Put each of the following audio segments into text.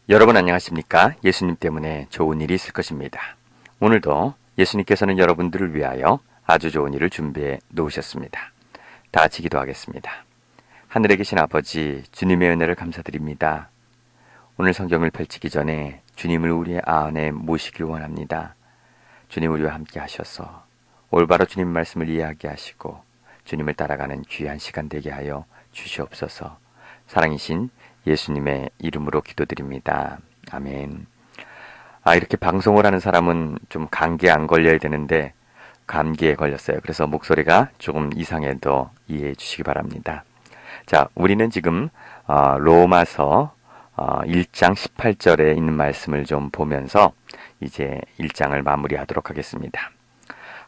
여러분 안녕하십니까? 예수님 때문에 좋은 일이 있을 것입니다. 오늘도 예수님께서는 여러분들을 위하여 아주 좋은 일을 준비해 놓으셨습니다. 다 같이 기도하겠습니다. 하늘에 계신 아버지, 주님의 은혜를 감사드립니다. 오늘 성경을 펼치기 전에 주님을 우리의 안에 모시길 원합니다. 주님 우리와 함께 하셔서 올바로 주님 말씀을 이해하게 하시고 주님을 따라가는 귀한 시간 되게 하여 주시옵소서. 사랑이신 예수님의 이름으로 기도드립니다. 아멘. 이렇게 방송을 하는 사람은 좀 감기에 안 걸려야 되는데 감기에 걸렸어요. 그래서 목소리가 조금 이상해도 이해해 주시기 바랍니다. 자, 우리는 지금 로마서 1장 18절에 있는 말씀을 좀 보면서 이제 1장을 마무리하도록 하겠습니다.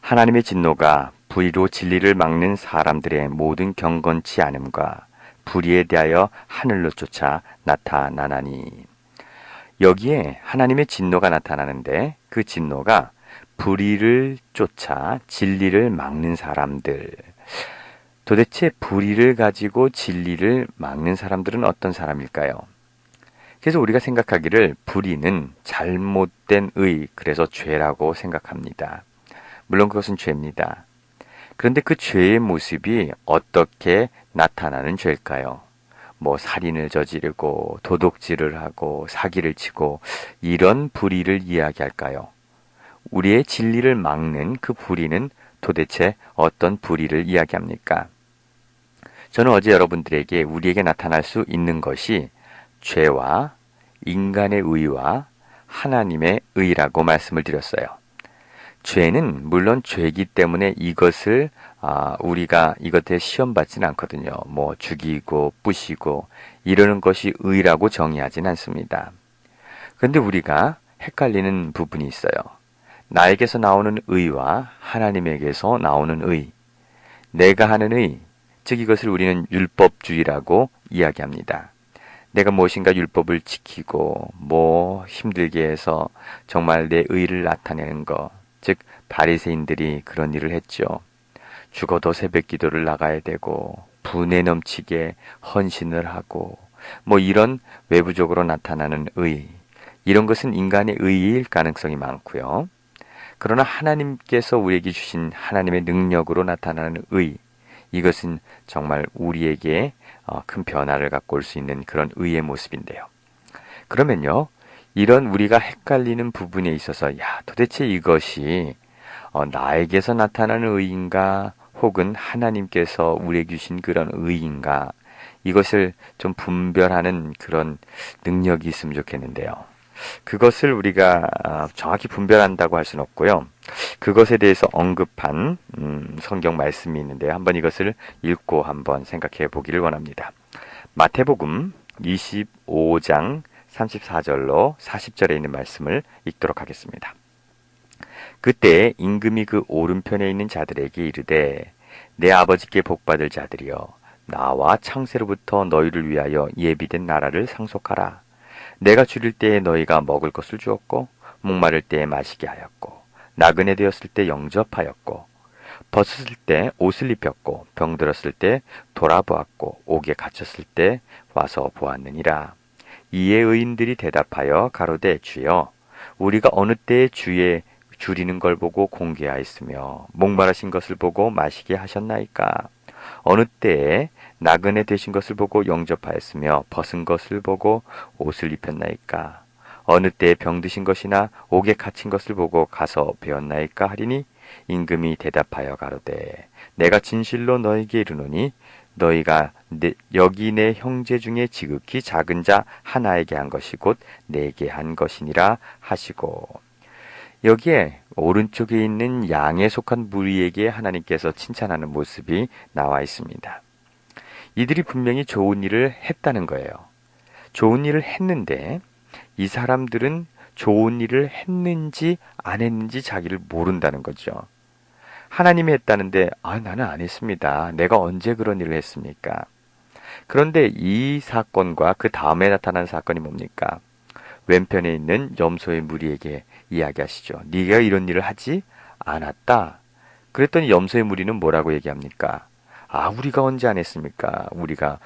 하나님의 진노가 불의로 진리를 막는 사람들의 모든 경건치 않음과 불의에 대하여 하늘로 쫓아 나타나나니. 여기에 하나님의 진노가 나타나는데 그 진노가 불의를 쫓아 진리를 막는 사람들. 도대체 불의를 가지고 진리를 막는 사람들은 어떤 사람일까요? 그래서 우리가 생각하기를 불의는 잘못된 의, 그래서 죄라고 생각합니다. 물론 그것은 죄입니다. 그런데 그 죄의 모습이 어떻게 나타나는 죄일까요? 살인을 저지르고 도둑질을 하고 사기를 치고 이런 불의를 이야기할까요? 우리의 진리를 막는 그 불의는 도대체 어떤 불의를 이야기합니까? 저는 어제 여러분들에게 우리에게 나타날 수 있는 것이 죄와 인간의 의와 하나님의 의라고 말씀을 드렸어요. 죄는 물론 죄이기 때문에 이것을 우리가 이것에 시험받지는 않거든요. 죽이고 부시고 이러는 것이 의라고 정의하진 않습니다. 그런데 우리가 헷갈리는 부분이 있어요. 나에게서 나오는 의와 하나님에게서 나오는 의, 내가 하는 의, 즉 이것을 우리는 율법주의라고 이야기합니다. 내가 무엇인가 율법을 지키고 힘들게 해서 정말 내 의를 나타내는 것, 즉 바리새인들이 그런 일을 했죠. 죽어도 새벽 기도를 나가야 되고 분에 넘치게 헌신을 하고 이런 외부적으로 나타나는 의, 이런 것은 인간의 의일 가능성이 많고요. 그러나 하나님께서 우리에게 주신 하나님의 능력으로 나타나는 의, 이것은 정말 우리에게 큰 변화를 갖고 올 수 있는 그런 의의 모습인데요. 그러면요, 이런 우리가 헷갈리는 부분에 있어서 도대체 이것이 나에게서 나타나는 의인가 혹은 하나님께서 우리에게 주신 그런 의인가, 이것을 좀 분별하는 그런 능력이 있으면 좋겠는데요. 그것을 우리가 정확히 분별한다고 할 수는 없고요. 그것에 대해서 언급한 성경 말씀이 있는데요. 한번 이것을 읽고 한번 생각해 보기를 원합니다. 마태복음 25장 34절로 40절에 있는 말씀을 읽도록 하겠습니다. 그때 임금이 그 오른편에 있는 자들에게 이르되 내 아버지께 복받을 자들이여 나와 창세로부터 너희를 위하여 예비된 나라를 상속하라. 내가 줄일 때에 너희가 먹을 것을 주었고 목마를 때에 마시게 하였고 나그네 되었을 때 영접하였고 벗었을 때 옷을 입혔고 병들었을 때 돌아보았고 옥에 갇혔을 때 와서 보았느니라. 이에 의인들이 대답하여 가로되 주여 우리가 어느 때에 주의 줄이는 걸 보고 공개하였으며 목마르신 것을 보고 마시게 하셨나이까? 어느 때에 나그네 되신 것을 보고 영접하였으며 벗은 것을 보고 옷을 입혔나이까? 어느 때에 병드신 것이나 옥에 갇힌 것을 보고 가서 배웠나이까 하리니 임금이 대답하여 가로되 내가 진실로 너희에게 이르노니 너희가 여기 내 형제 중에 지극히 작은 자 하나에게 한 것이 곧 내게 한 것이니라 하시고, 여기에 오른쪽에 있는 양에 속한 무리에게 하나님께서 칭찬하는 모습이 나와 있습니다. 이들이 분명히 좋은 일을 했다는 거예요. 좋은 일을 했는데 이 사람들은 좋은 일을 했는지 안 했는지 자기를 모른다는 거죠. 하나님이 했다는데 나는 안 했습니다. 내가 언제 그런 일을 했습니까? 그런데 이 사건과 그 다음에 나타난 사건이 뭡니까? 왼편에 있는 염소의 무리에게 이야기하시죠. 네가 이런 일을 하지 않았다. 그랬더니 염소의 무리는 뭐라고 얘기합니까? 우리가 언제 안 했습니까? 우리가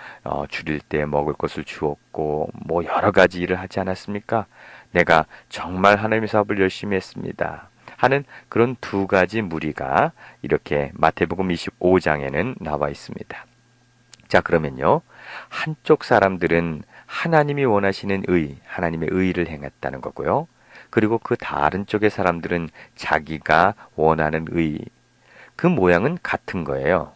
줄일 때 먹을 것을 주었고 뭐 여러 가지 일을 하지 않았습니까? 내가 정말 하나님의 사업을 열심히 했습니다. 하는 그런 두 가지 무리가 이렇게 마태복음 25장에는 나와 있습니다. 자, 그러면요. 한쪽 사람들은 하나님이 원하시는 하나님의 의를 행했다는 거고요. 그리고 그 다른 쪽의 사람들은 자기가 원하는 그 모양은 같은 거예요.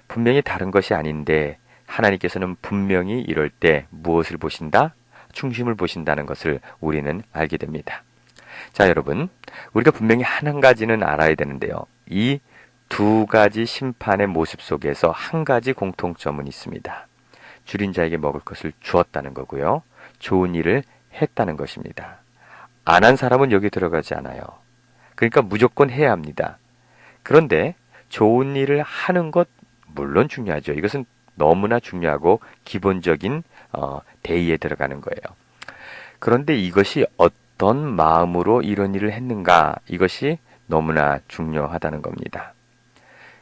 분명히 다른 것이 아닌데 하나님께서는 분명히 이럴 때 무엇을 보신다? 중심을 보신다는 것을 우리는 알게 됩니다. 자, 여러분, 우리가 분명히 한 가지는 알아야 되는데요. 이 두 가지 심판의 모습 속에서 한 가지 공통점은 있습니다. 줄인 자에게 먹을 것을 주었다는 거고요. 좋은 일을 했다는 것입니다. 안 한 사람은 여기 들어가지 않아요. 그러니까 무조건 해야 합니다. 그런데 좋은 일을 하는 것 물론 중요하죠. 이것은 너무나 중요하고 기본적인 대의에 들어가는 거예요. 그런데 이것이 어떤 마음으로 이런 일을 했는가, 이것이 너무나 중요하다는 겁니다.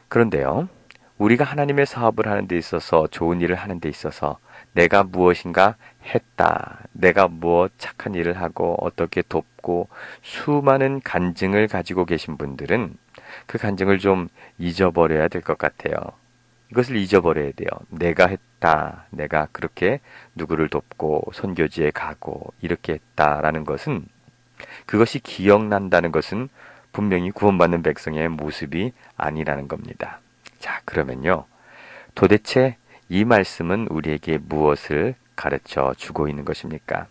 그런데요, 우리가 하나님의 사업을 하는 데 있어서, 좋은 일을 하는 데 있어서 내가 무엇인가 했다, 내가 무엇 착한 일을 하고 어떻게 돕고 수많은 간증을 가지고 계신 분들은 그 간증을 좀 잊어버려야 될 것 같아요. 이것을 잊어버려야 돼요. 내가 했다, 내가 그렇게 누구를 돕고 선교지에 가고 이렇게 했다라는 것은, 그것이 기억난다는 것은 분명히 구원받는 백성의 모습이 아니라는 겁니다. 자, 그러면요, 도대체 이 말씀은 우리에게 무엇을 가르쳐 주고 있는 것입니까?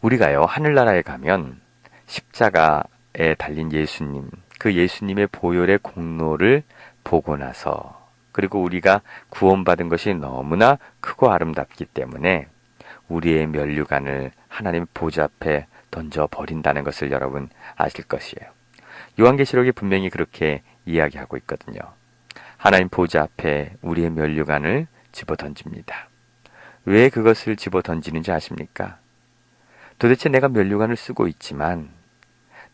우리가요, 하늘나라에 가면 십자가에 달린 예수님, 그 예수님의 보혈의 공로를 보고 나서, 그리고 우리가 구원받은 것이 너무나 크고 아름답기 때문에 우리의 면류관을 하나님 보좌 앞에 던져버린다는 것을 여러분 아실 것이에요. 요한계시록이 분명히 그렇게 이야기하고 있거든요. 하나님 보좌 앞에 우리의 면류관을 집어던집니다. 왜 그것을 집어던지는지 아십니까? 도대체 내가 면류관을 쓰고 있지만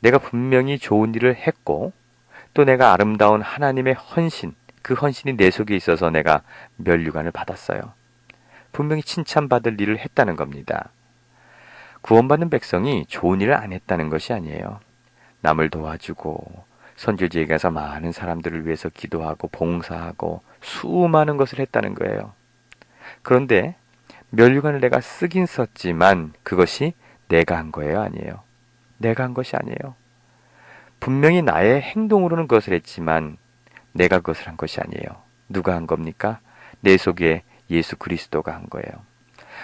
내가 분명히 좋은 일을 했고 또 내가 아름다운 하나님의 헌신, 그 헌신이 내 속에 있어서 내가 면류관을 받았어요. 분명히 칭찬받을 일을 했다는 겁니다. 구원받는 백성이 좋은 일을 안 했다는 것이 아니에요. 남을 도와주고 선교지에 가서 많은 사람들을 위해서 기도하고 봉사하고 수많은 것을 했다는 거예요. 그런데 면류관을 내가 쓰긴 썼지만 그것이 내가 한 거예요, 아니에요? 내가 한 것이 아니에요. 분명히 나의 행동으로는 그것을 했지만 내가 그것을 한 것이 아니에요. 누가 한 겁니까? 내 속에 예수 그리스도가 한 거예요.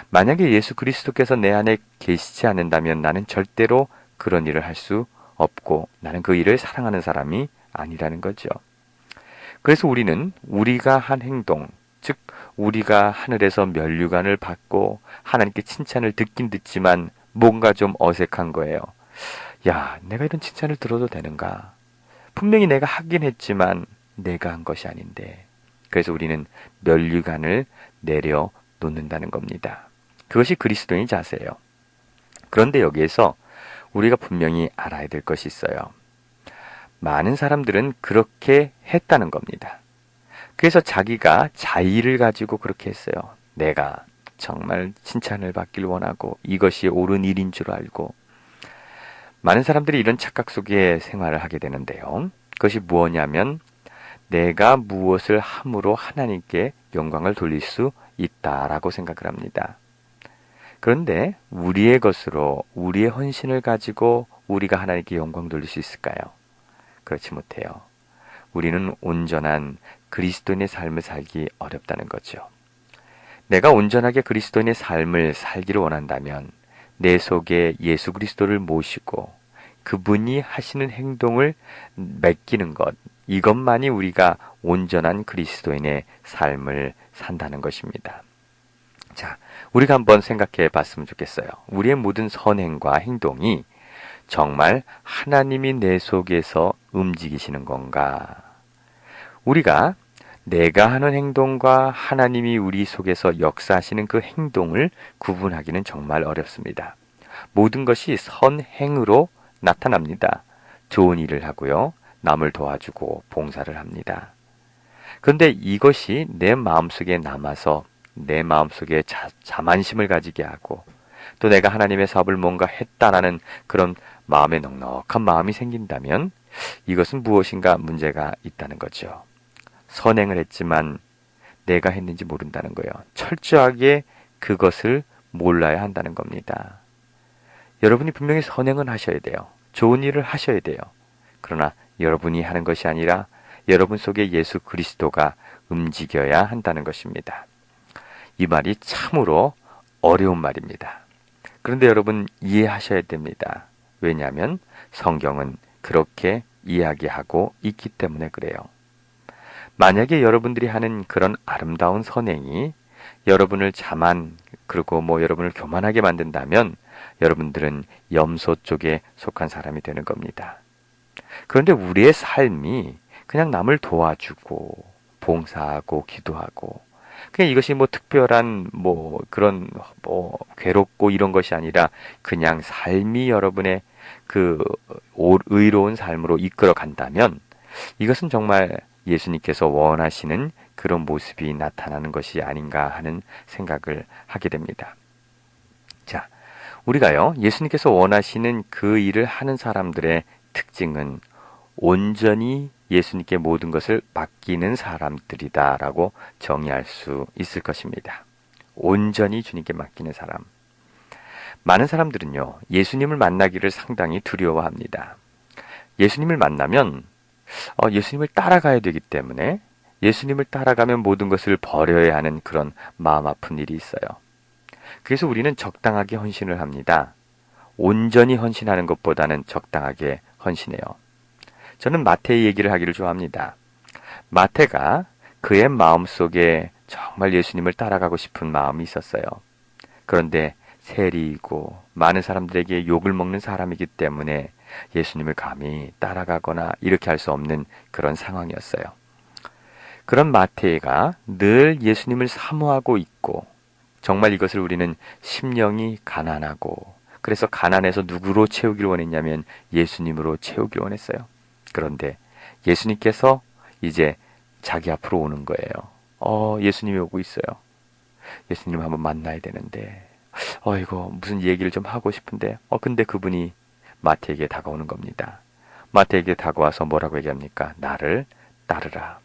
만약에 예수 그리스도께서 내 안에 계시지 않는다면 나는 절대로 그런 일을 할 수 없고 나는 그 일을 사랑하는 사람이 아니라는 거죠. 그래서 우리는 우리가 한 행동, 즉 우리가 하늘에서 면류관을 받고 하나님께 칭찬을 듣긴 듣지만 뭔가 좀 어색한 거예요. 야, 내가 이런 칭찬을 들어도 되는가? 분명히 내가 하긴 했지만 내가 한 것이 아닌데. 그래서 우리는 면류관을 내려놓는다는 겁니다. 그것이 그리스도인의 자세예요. 그런데 여기에서 우리가 분명히 알아야 될 것이 있어요. 많은 사람들은 그렇게 했다는 겁니다. 그래서 자기가 자의를 가지고 그렇게 했어요. 내가 정말 칭찬을 받길 원하고 이것이 옳은 일인 줄 알고. 많은 사람들이 이런 착각 속에 생활을 하게 되는데요. 그것이 무엇이냐면 내가 무엇을 함으로 하나님께 영광을 돌릴 수 있다라고 생각을 합니다. 그런데 우리의 것으로 우리의 헌신을 가지고 우리가 하나님께 영광 돌릴 수 있을까요? 그렇지 못해요. 우리는 온전한 그리스도인의 삶을 살기 어렵다는 거죠. 내가 온전하게 그리스도인의 삶을 살기를 원한다면 내 속에 예수 그리스도를 모시고 그분이 하시는 행동을 맡기는 것, 이것만이 우리가 온전한 그리스도인의 삶을 산다는 것입니다. 자, 우리가 한번 생각해 봤으면 좋겠어요. 우리의 모든 선행과 행동이 정말 하나님이 내 속에서 움직이시는 건가? 우리가 내가 하는 행동과 하나님이 우리 속에서 역사하시는 그 행동을 구분하기는 정말 어렵습니다. 모든 것이 선행으로 나타납니다. 좋은 일을 하고요. 남을 도와주고 봉사를 합니다. 그런데 이것이 내 마음속에 남아서 내 마음속에 자만심을 가지게 하고 또 내가 하나님의 사업을 뭔가 했다라는 그런 마음에 넉넉한 마음이 생긴다면 이것은 무엇인가 문제가 있다는 거죠. 선행을 했지만 내가 했는지 모른다는 거예요. 철저하게 그것을 몰라야 한다는 겁니다. 여러분이 분명히 선행은 하셔야 돼요. 좋은 일을 하셔야 돼요. 그러나 여러분이 하는 것이 아니라 여러분 속에 예수 그리스도가 움직여야 한다는 것입니다. 이 말이 참으로 어려운 말입니다. 그런데 여러분 이해하셔야 됩니다. 왜냐하면 성경은 그렇게 이야기하고 있기 때문에 그래요. 만약에 여러분들이 하는 그런 아름다운 선행이 여러분을 그리고 여러분을 교만하게 만든다면 여러분들은 염소 쪽에 속한 사람이 되는 겁니다. 그런데 우리의 삶이 그냥 남을 도와주고 봉사하고 기도하고 그냥 이것이 특별한 그런 괴롭고 이런 것이 아니라 그냥 삶이 여러분의 그 의로운 삶으로 이끌어 간다면 이것은 정말 예수님께서 원하시는 그런 모습이 나타나는 것이 아닌가 하는 생각을 하게 됩니다. 자, 우리가요, 예수님께서 원하시는 그 일을 하는 사람들의 특징은 온전히 예수님께 모든 것을 맡기는 사람들이다라고 정의할 수 있을 것입니다. 온전히 주님께 맡기는 사람. 많은 사람들은요, 예수님을 만나기를 상당히 두려워합니다. 예수님을 만나면 예수님을 따라가야 되기 때문에 예수님을 따라가면 모든 것을 버려야 하는 그런 마음 아픈 일이 있어요. 그래서 우리는 적당하게 헌신을 합니다. 온전히 헌신하는 것보다는 적당하게 헌신해요. 저는 마태의 얘기를 하기를 좋아합니다. 마태가 그의 마음속에 정말 예수님을 따라가고 싶은 마음이 있었어요. 그런데 세리이고 많은 사람들에게 욕을 먹는 사람이기 때문에 예수님을 감히 따라가거나 이렇게 할 수 없는 그런 상황이었어요. 그런 마태가 늘 예수님을 사모하고 있고 정말 이것을 우리는 심령이 가난하고 그래서 가난해서 누구로 채우기를 원했냐면 예수님으로 채우기를 원했어요. 그런데 예수님께서 이제 자기 앞으로 오는 거예요. 예수님이 오고 있어요. 예수님 한번 만나야 되는데 이거 무슨 얘기를 좀 하고 싶은데 근데 그분이 마태에게 다가오는 겁니다. 마태에게 다가와서 뭐라고 얘기합니까? 나를 따르라.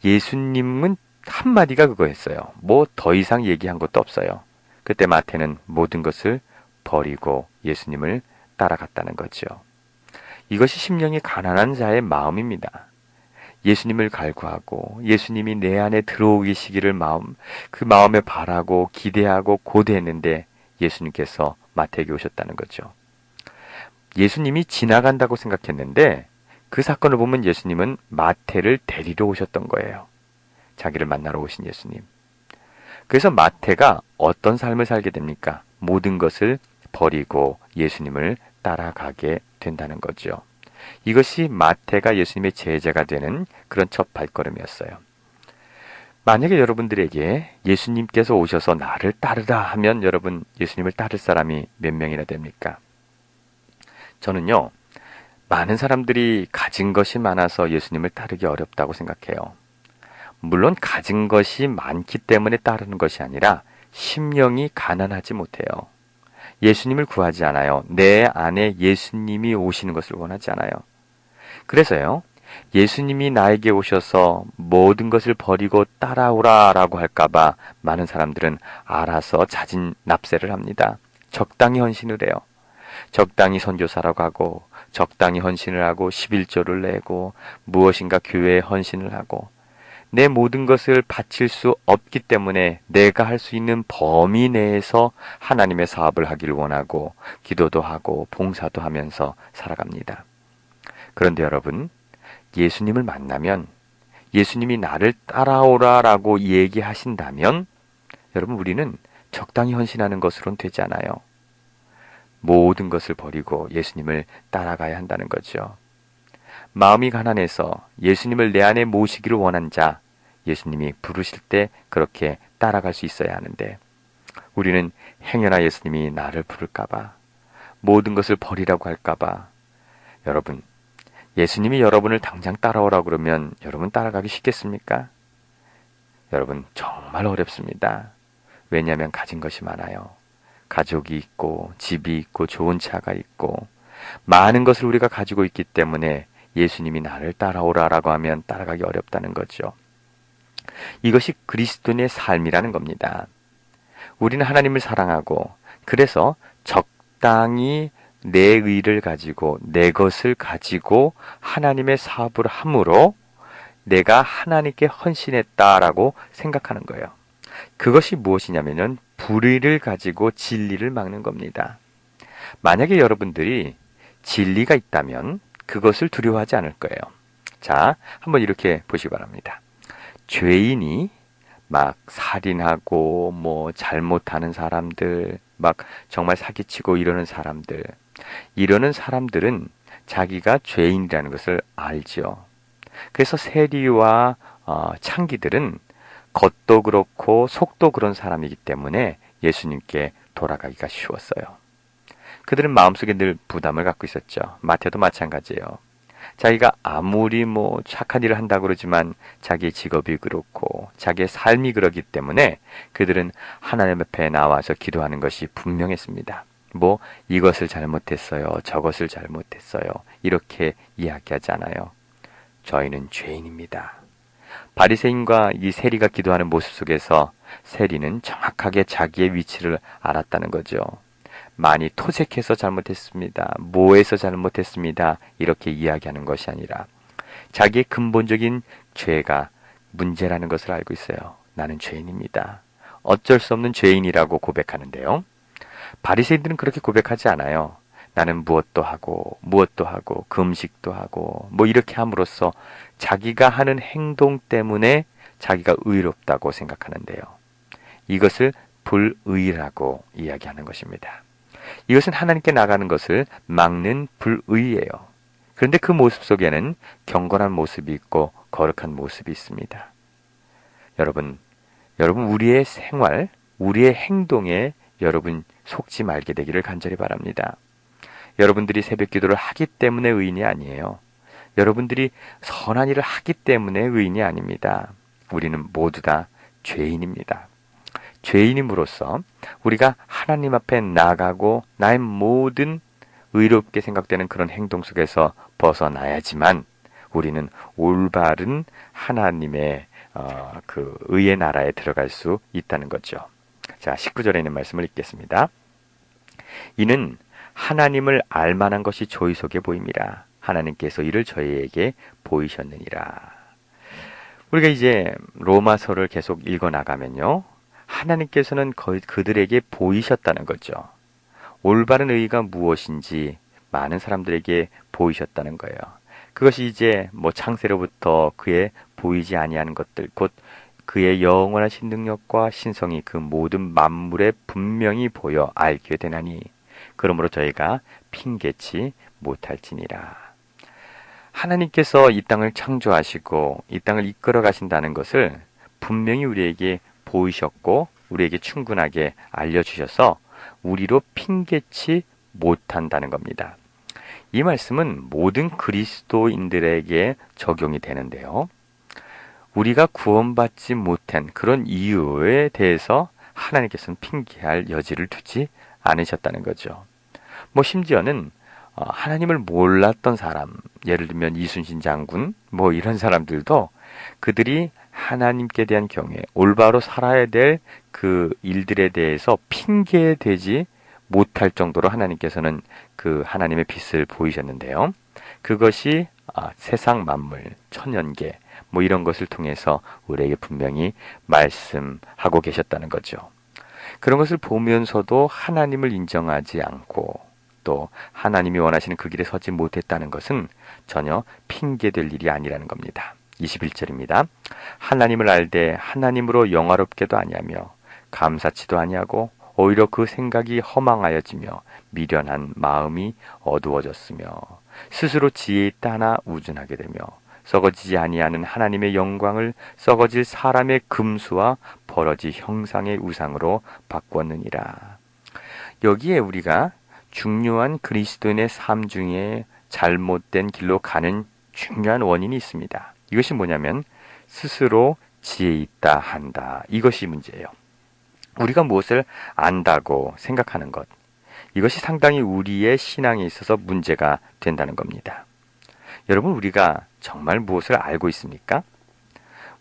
예수님은 한마디가 그거였어요. 더 이상 얘기한 것도 없어요. 그때 마태는 모든 것을 버리고 예수님을 따라갔다는 거죠. 이것이 심령이 가난한 자의 마음입니다. 예수님을 갈구하고 예수님이 내 안에 들어오시기를 그 마음에 바라고 기대하고 고대했는데 예수님께서 마태에게 오셨다는 거죠. 예수님이 지나간다고 생각했는데 그 사건을 보면 예수님은 마태를 데리러 오셨던 거예요. 자기를 만나러 오신 예수님. 그래서 마태가 어떤 삶을 살게 됩니까? 모든 것을 버리고 예수님을 따라가게 된다는 거죠. 이것이 마태가 예수님의 제자가 되는 그런 첫 발걸음이었어요. 만약에 여러분들에게 예수님께서 오셔서 나를 따르라 하면 여러분 예수님을 따를 사람이 몇 명이나 됩니까? 저는요, 많은 사람들이 가진 것이 많아서 예수님을 따르기 어렵다고 생각해요. 물론 가진 것이 많기 때문에 따르는 것이 아니라 심령이 가난하지 못해요. 예수님을 구하지 않아요. 내 안에 예수님이 오시는 것을 원하지 않아요. 그래서요, 예수님이 나에게 오셔서 모든 것을 버리고 따라오라라고 할까봐 많은 사람들은 알아서 자진 납세를 합니다. 적당히 헌신을 해요. 적당히 선교사라고 하고 적당히 헌신을 하고 11조를 내고 무엇인가 교회에 헌신을 하고 내 모든 것을 바칠 수 없기 때문에 내가 할 수 있는 범위 내에서 하나님의 사업을 하기를 원하고 기도도 하고 봉사도 하면서 살아갑니다. 그런데 여러분, 예수님을 만나면 예수님이 나를 따라오라라고 얘기하신다면 여러분 우리는 적당히 헌신하는 것으로는 되지 않아요. 모든 것을 버리고 예수님을 따라가야 한다는 거죠. 마음이 가난해서 예수님을 내 안에 모시기를 원한 자, 예수님이 부르실 때 그렇게 따라갈 수 있어야 하는데 우리는 행여나 예수님이 나를 부를까봐 모든 것을 버리라고 할까봐 여러분 예수님이 여러분을 당장 따라오라고 그러면 여러분 따라가기 쉽겠습니까? 여러분 정말 어렵습니다. 왜냐하면 가진 것이 많아요. 가족이 있고 집이 있고 좋은 차가 있고 많은 것을 우리가 가지고 있기 때문에 예수님이 나를 따라오라라고 하면 따라가기 어렵다는 거죠. 이것이 그리스도인의 삶이라는 겁니다. 우리는 하나님을 사랑하고 그래서 적당히 내 의를 가지고 내 것을 가지고 하나님의 사업을 함으로 내가 하나님께 헌신했다라고 생각하는 거예요. 그것이 무엇이냐면은 불의를 가지고 진리를 막는 겁니다. 만약에 여러분들이 진리가 있다면 그것을 두려워하지 않을 거예요. 자, 한번 이렇게 보시기 바랍니다. 죄인이 막 살인하고 뭐 잘못하는 사람들, 막 정말 사기치고 이러는 사람들은 자기가 죄인이라는 것을 알죠. 그래서 세리와 창기들은 겉도 그렇고 속도 그런 사람이기 때문에 예수님께 돌아가기가 쉬웠어요. 그들은 마음속에 늘 부담을 갖고 있었죠. 마태도 마찬가지예요. 자기가 아무리 뭐 착한 일을 한다고 그러지만 자기의 직업이 그렇고 자기의 삶이 그러기 때문에 그들은 하나님 앞에 나와서 기도하는 것이 분명했습니다. 뭐 이것을 잘못했어요. 저것을 잘못했어요. 이렇게 이야기하지 않아요. 저희는 죄인입니다. 바리새인과 이 세리가 기도하는 모습 속에서 세리는 정확하게 자기의 위치를 알았다는 거죠. 많이 토색해서 잘못했습니다. 모해서 잘못했습니다. 이렇게 이야기하는 것이 아니라 자기의 근본적인 죄가 문제라는 것을 알고 있어요. 나는 죄인입니다. 어쩔 수 없는 죄인이라고 고백하는데요. 바리새인들은 그렇게 고백하지 않아요. 나는 무엇도 하고 금식도 하고 뭐 이렇게 함으로써 자기가 하는 행동 때문에 자기가 의롭다고 생각하는데요. 이것을 불의라고 이야기하는 것입니다. 이것은 하나님께 나가는 것을 막는 불의예요. 그런데 그 모습 속에는 경건한 모습이 있고 거룩한 모습이 있습니다. 여러분 우리의 생활, 우리의 행동에 여러분 속지 말게 되기를 간절히 바랍니다. 여러분들이 새벽 기도를 하기 때문에 의인이 아니에요. 여러분들이 선한 일을 하기 때문에 의인이 아닙니다. 우리는 모두 다 죄인입니다. 죄인임으로써 우리가 하나님 앞에 나가고 나의 모든 의롭게 생각되는 그런 행동 속에서 벗어나야지만 우리는 올바른 하나님의 그 의의 나라에 들어갈 수 있다는 거죠. 자, 19절에 있는 말씀을 읽겠습니다. 이는 하나님을 알만한 것이 저희 속에 보임이라. 하나님께서 이를 저희에게 보이셨느니라. 우리가 이제 로마서를 계속 읽어나가면요. 하나님께서는 그들에게 보이셨다는 거죠. 올바른 의의가 무엇인지 많은 사람들에게 보이셨다는 거예요. 그것이 이제 뭐 창세로부터 그의 보이지 아니하는 것들, 곧 그의 영원하신 능력과 신성이 그 모든 만물에 분명히 보여 알게 되나니 그러므로 저희가 핑계치 못할지니라. 하나님께서 이 땅을 창조하시고 이 땅을 이끌어 가신다는 것을 분명히 우리에게 보이셨고 우리에게 충분하게 알려주셔서 우리로 핑계치 못한다는 겁니다. 이 말씀은 모든 그리스도인들에게 적용이 되는데요. 우리가 구원받지 못한 그런 이유에 대해서 하나님께서는 핑계할 여지를 두지 않으셨다는 거죠. 뭐 심지어는 하나님을 몰랐던 사람, 예를 들면 이순신 장군, 뭐 이런 사람들도 그들이 하나님께 대한 경외, 올바로 살아야 될 그 일들에 대해서 핑계되지 못할 정도로 하나님께서는 그 하나님의 빛을 보이셨는데요. 그것이 세상 만물, 천연계, 뭐 이런 것을 통해서 우리에게 분명히 말씀하고 계셨다는 거죠. 그런 것을 보면서도 하나님을 인정하지 않고 또 하나님이 원하시는 그 길에 서지 못했다는 것은 전혀 핑계될 일이 아니라는 겁니다. 21절입니다. 하나님을 알되 하나님으로 영화롭게도 아니하며 감사치도 아니하고 오히려 그 생각이 허망하여지며 미련한 마음이 어두워졌으며 스스로 지혜에 따나 우준하게 되며 썩어지지 아니하는 하나님의 영광을 썩어질 사람의 금수와 버러지 형상의 우상으로 바꾸었느니라. 여기에 우리가 중요한 그리스도인의 삶 중에 잘못된 길로 가는 중요한 원인이 있습니다. 이것이 뭐냐면 스스로 지혜 있다 한다. 이것이 문제예요. 우리가 무엇을 안다고 생각하는 것. 이것이 상당히 우리의 신앙에 있어서 문제가 된다는 겁니다. 여러분, 우리가 정말 무엇을 알고 있습니까?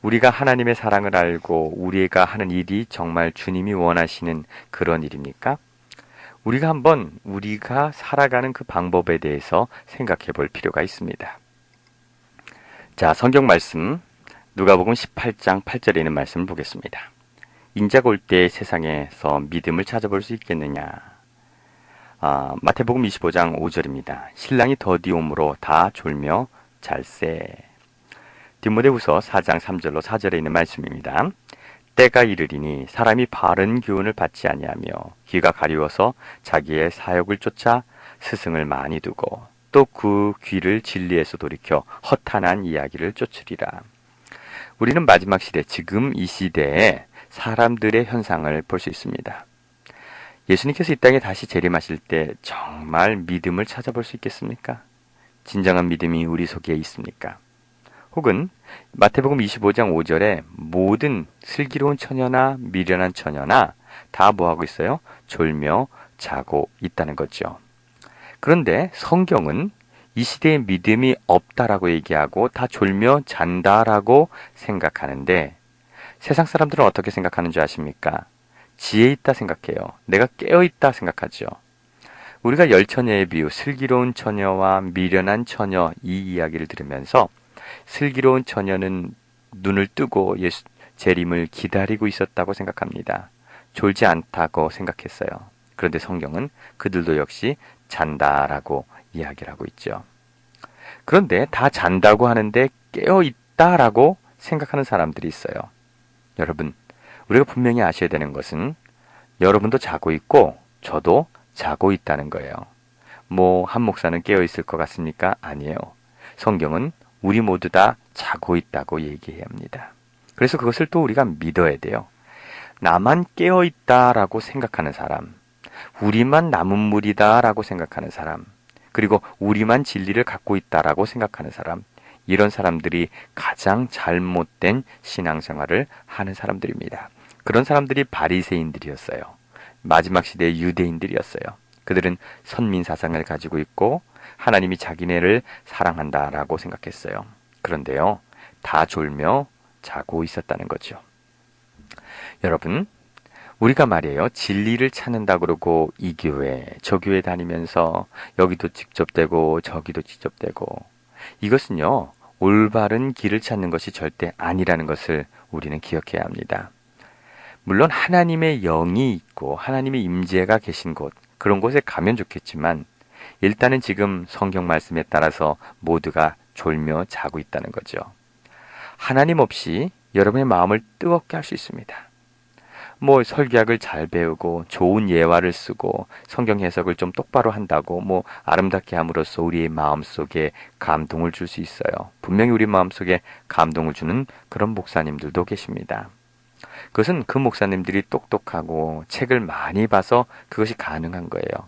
우리가 하나님의 사랑을 알고 우리가 하는 일이 정말 주님이 원하시는 그런 일입니까? 우리가 한번 우리가 살아가는 그 방법에 대해서 생각해 볼 필요가 있습니다. 자, 성경 말씀 누가복음 18장 8절에 있는 말씀을 보겠습니다. 인자가 올 때 세상에서 믿음을 찾아볼 수 있겠느냐? 마태복음 25장 5절입니다. 신랑이 더디 오므로 다 졸며 잘세. 디모데후서 4장 3절로 4절에 있는 말씀입니다. 때가 이르리니 사람이 바른 교훈을 받지 아니하며 귀가 가리워서 자기의 사욕을 쫓아 스승을 많이 두고 또 그 귀를 진리에서 돌이켜 허탄한 이야기를 쫓으리라. 우리는 마지막 시대, 지금 이 시대에 사람들의 현상을 볼 수 있습니다. 예수님께서 이 땅에 다시 재림하실 때 정말 믿음을 찾아볼 수 있겠습니까? 진정한 믿음이 우리 속에 있습니까? 혹은 마태복음 25장 5절에 모든 슬기로운 처녀나 미련한 처녀나 다 뭐하고 있어요? 졸며 자고 있다는 거죠. 그런데 성경은 이 시대에 믿음이 없다라고 얘기하고 다 졸며 잔다라고 생각하는데 세상 사람들은 어떻게 생각하는 줄 아십니까? 지혜 있다 생각해요. 내가 깨어있다 생각하죠. 우리가 열처녀의 비유, 슬기로운 처녀와 미련한 처녀 이 이야기를 들으면서 슬기로운 처녀는 눈을 뜨고 예수 재림을 기다리고 있었다고 생각합니다. 졸지 않다고 생각했어요. 그런데 성경은 그들도 역시 잔다라고 이야기를 하고 있죠. 그런데 다 잔다고 하는데 깨어있다라고 생각하는 사람들이 있어요. 여러분, 우리가 분명히 아셔야 되는 것은 여러분도 자고 있고 저도 자고 있다는 거예요. 한 목사는 깨어있을 것 같습니까? 아니에요. 성경은 우리 모두 다 자고 있다고 얘기해야 합니다. 그래서 그것을 또 우리가 믿어야 돼요. 나만 깨어있다라고 생각하는 사람, 우리만 남은 물이다라고 생각하는 사람, 그리고 우리만 진리를 갖고 있다라고 생각하는 사람, 이런 사람들이 가장 잘못된 신앙생활을 하는 사람들입니다. 그런 사람들이 바리새인들이었어요. 마지막 시대의 유대인들이었어요. 그들은 선민 사상을 가지고 있고 하나님이 자기네를 사랑한다라고 생각했어요. 그런데요, 다 졸며 자고 있었다는 거죠. 여러분, 우리가 말이에요, 진리를 찾는다 그러고 이 교회, 저 교회 다니면서 여기도 직접 되고 저기도 직접 되고, 이것은요, 올바른 길을 찾는 것이 절대 아니라는 것을 우리는 기억해야 합니다. 물론 하나님의 영이 있고 하나님의 임재가 계신 곳, 그런 곳에 가면 좋겠지만 일단은 지금 성경 말씀에 따라서 모두가 졸며 자고 있다는 거죠. 하나님 없이 여러분의 마음을 뜨겁게 할 수 있습니다. 설교학을 잘 배우고 좋은 예화를 쓰고 성경 해석을 좀 똑바로 한다고 아름답게 함으로써 우리의 마음속에 감동을 줄 수 있어요. 분명히 우리 마음속에 감동을 주는 그런 목사님들도 계십니다. 그것은 그 목사님들이 똑똑하고 책을 많이 봐서 그것이 가능한 거예요.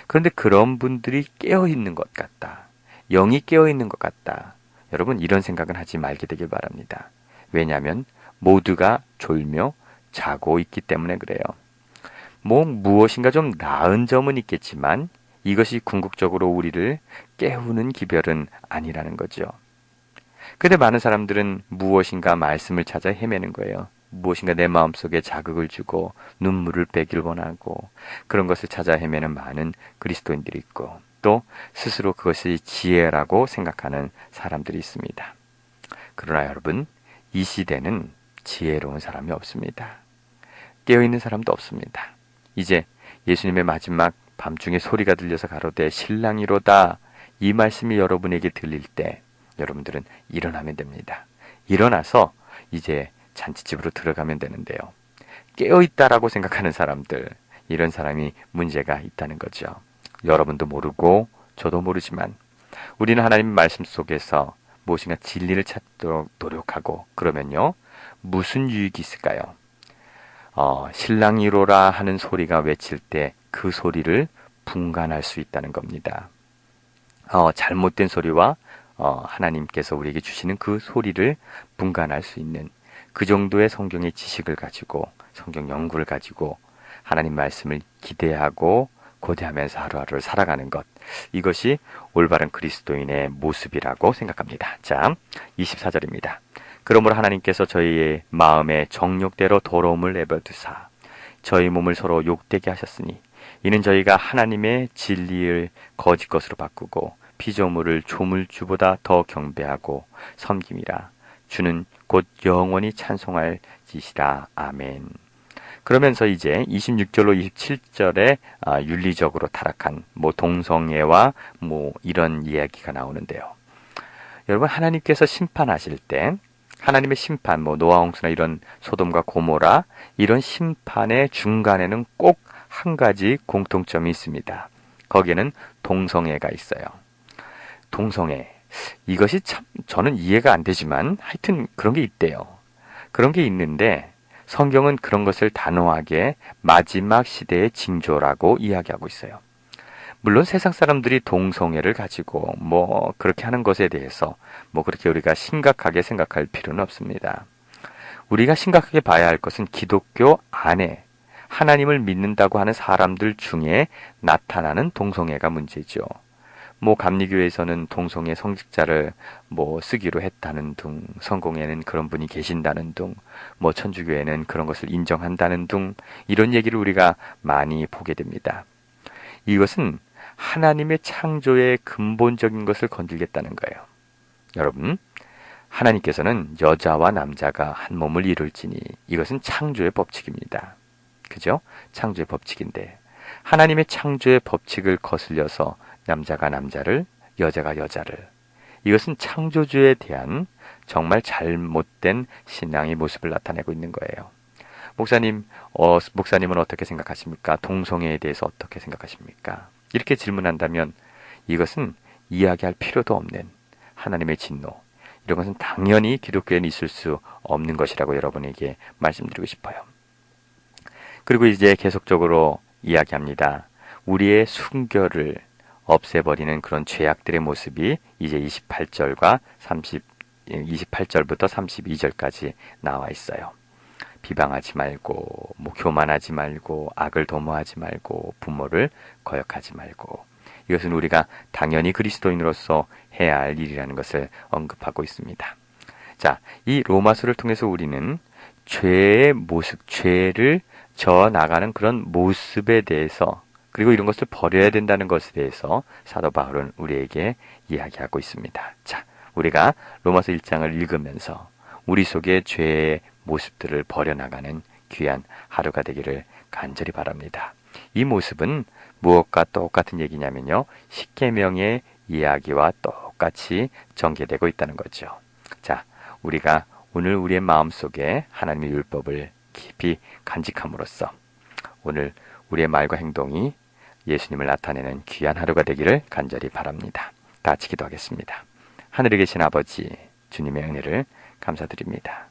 그런데 그런 분들이 깨어있는 것 같다. 영이 깨어있는 것 같다. 여러분, 이런 생각은 하지 말게 되길 바랍니다. 왜냐하면 모두가 졸며 자고 있기 때문에 그래요. 무엇인가 좀 나은 점은 있겠지만 이것이 궁극적으로 우리를 깨우는 기별은 아니라는 거죠. 근데 많은 사람들은 무엇인가 말씀을 찾아 헤매는 거예요. 무엇인가 내 마음속에 자극을 주고 눈물을 빼길 원하고 그런 것을 찾아 헤매는 많은 그리스도인들이 있고 또 스스로 그것이 지혜라고 생각하는 사람들이 있습니다. 그러나 여러분, 이 시대는 지혜로운 사람이 없습니다. 깨어있는 사람도 없습니다. 이제 예수님의 마지막 밤중에 소리가 들려서 가로되 신랑이로다, 이 말씀이 여러분에게 들릴 때 여러분들은 일어나면 됩니다. 일어나서 이제 잔치집으로 들어가면 되는데요. 깨어있다라고 생각하는 사람들, 이런 사람이 문제가 있다는 거죠. 여러분도 모르고 저도 모르지만 우리는 하나님 말씀 속에서 무엇인가 진리를 찾도록 노력하고 그러면요, 무슨 유익이 있을까요? 신랑이로라 하는 소리가 외칠 때 그 소리를 분간할 수 있다는 겁니다. 잘못된 소리와 하나님께서 우리에게 주시는 그 소리를 분간할 수 있는 그 정도의 성경의 지식을 가지고 성경 연구를 가지고 하나님 말씀을 기대하고 고대하면서 하루하루를 살아가는 것, 이것이 올바른 그리스도인의 모습이라고 생각합니다. 자, 24절입니다. 그러므로 하나님께서 저희의 마음에 정욕대로 더러움을 내버두사 저희 몸을 서로 욕되게 하셨으니 이는 저희가 하나님의 진리를 거짓 것으로 바꾸고 피조물을 조물주보다 더 경배하고 섬김이라. 주는 곧 영원히 찬송할 짓이라. 아멘. 그러면서 이제 26절로 27절에 윤리적으로 타락한 동성애와 이런 이야기가 나오는데요. 여러분, 하나님께서 심판하실 때 하나님의 심판, 노아 홍수나 이런 소돔과 고모라 이런 심판의 중간에는 꼭 한 가지 공통점이 있습니다. 거기에는 동성애가 있어요. 동성애, 이것이 참 저는 이해가 안 되지만 하여튼 그런 게 있대요. 그런 게 있는데 성경은 그런 것을 단호하게 마지막 시대의 징조라고 이야기하고 있어요. 물론 세상 사람들이 동성애를 가지고 그렇게 하는 것에 대해서 그렇게 우리가 심각하게 생각할 필요는 없습니다. 우리가 심각하게 봐야 할 것은 기독교 안에 하나님을 믿는다고 하는 사람들 중에 나타나는 동성애가 문제죠. 감리교에서는 동성애 성직자를 쓰기로 했다는 둥, 성공회는 그런 분이 계신다는 둥, 천주교에는 그런 것을 인정한다는 둥, 이런 얘기를 우리가 많이 보게 됩니다. 이것은 하나님의 창조의 근본적인 것을 건들겠다는 거예요. 여러분, 하나님께서는 여자와 남자가 한 몸을 이룰지니 이것은 창조의 법칙입니다. 그죠? 창조의 법칙인데 하나님의 창조의 법칙을 거슬려서 남자가 남자를, 여자가 여자를, 이것은 창조주에 대한 정말 잘못된 신앙의 모습을 나타내고 있는 거예요. 목사님은 어떻게 생각하십니까? 동성애에 대해서 어떻게 생각하십니까? 이렇게 질문한다면 이것은 이야기할 필요도 없는 하나님의 진노, 이런 것은 당연히 기독교에는 있을 수 없는 것이라고 여러분에게 말씀드리고 싶어요. 그리고 이제 계속적으로 이야기합니다. 우리의 순결을 없애버리는 그런 죄악들의 모습이 이제 28절부터 32절까지 나와 있어요. 비방하지 말고, 교만하지 말고, 악을 도모하지 말고, 부모를 거역하지 말고, 이것은 우리가 당연히 그리스도인으로서 해야 할 일이라는 것을 언급하고 있습니다. 자, 이 로마서를 통해서 우리는 죄의 모습, 죄를 져 나가는 그런 모습에 대해서, 그리고 이런 것을 버려야 된다는 것에 대해서 사도 바울은 우리에게 이야기하고 있습니다. 자, 우리가 로마서 1장을 읽으면서 우리 속의 죄의 모습들을 버려나가는 귀한 하루가 되기를 간절히 바랍니다. 이 모습은 무엇과 똑같은 얘기냐면요, 십계명의 이야기와 똑같이 전개되고 있다는 거죠. 자, 우리가 오늘 우리의 마음속에 하나님의 율법을 깊이 간직함으로써 오늘 우리의 말과 행동이 예수님을 나타내는 귀한 하루가 되기를 간절히 바랍니다. 다 같이 기도하겠습니다. 하늘에 계신 아버지, 주님의 은혜를 감사드립니다.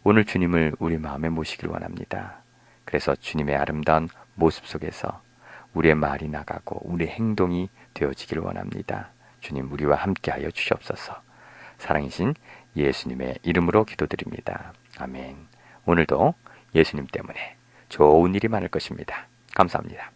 오늘 주님을 우리 마음에 모시길 원합니다. 그래서 주님의 아름다운 모습 속에서 우리의 말이 나가고 우리의 행동이 되어지길 원합니다. 주님, 우리와 함께하여 주시옵소서. 사랑이신 예수님의 이름으로 기도드립니다. 아멘. 오늘도 예수님 때문에 좋은 일이 많을 것입니다. 감사합니다.